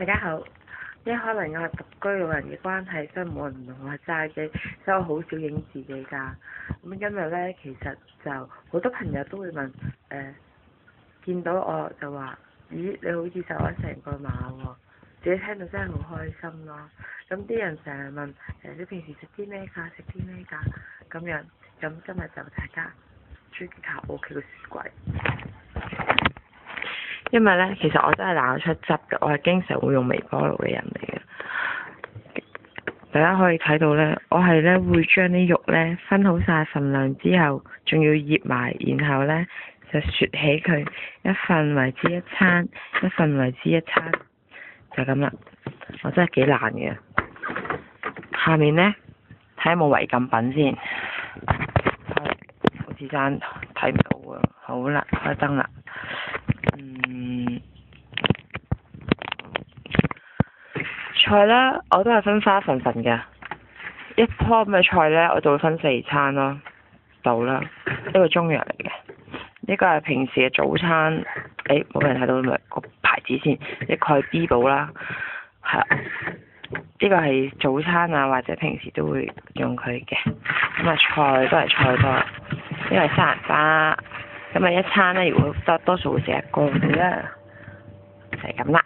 大家好，因為可能我係獨居老人嘅關係，所以冇人同我揸機，所以我好少影自己㗎。咁今日咧，其實就好多朋友都會問，見到我就話，咦，你好似瘦咗成個碼喎，自己聽到真係好開心咯。咁啲人成日問，你平時食啲咩㗎？食啲咩㗎？咁樣，咁今日就大家追擊下我屋企個雪櫃。因為咧，其實我真係懶得出汁嘅，我係經常會用微波爐嘅人嚟嘅。大家可以睇到咧，我係咧會將啲肉咧分好晒份量之後，仲要醃埋，然後咧就雪起佢，一份為之一餐，一份為之一餐，就咁啦。我真係幾懶嘅。下面咧睇下有冇違禁品先，好似爭睇唔到啊。好啦，開燈啦。菜咧，我都係分花份嘅。一樖咁嘅菜咧，我就會分4餐咯，到啦。呢個中藥嚟嘅，呢個係平時嘅早餐。冇人睇到咪個牌子先，一概 B 寶啦，係啦。呢個係早餐啊，或者平時都會用佢嘅。咁啊，菜都係菜多，呢個係西蘭花。咁啊，一餐咧，如果多數會食1個嘅啦，就係咁啦。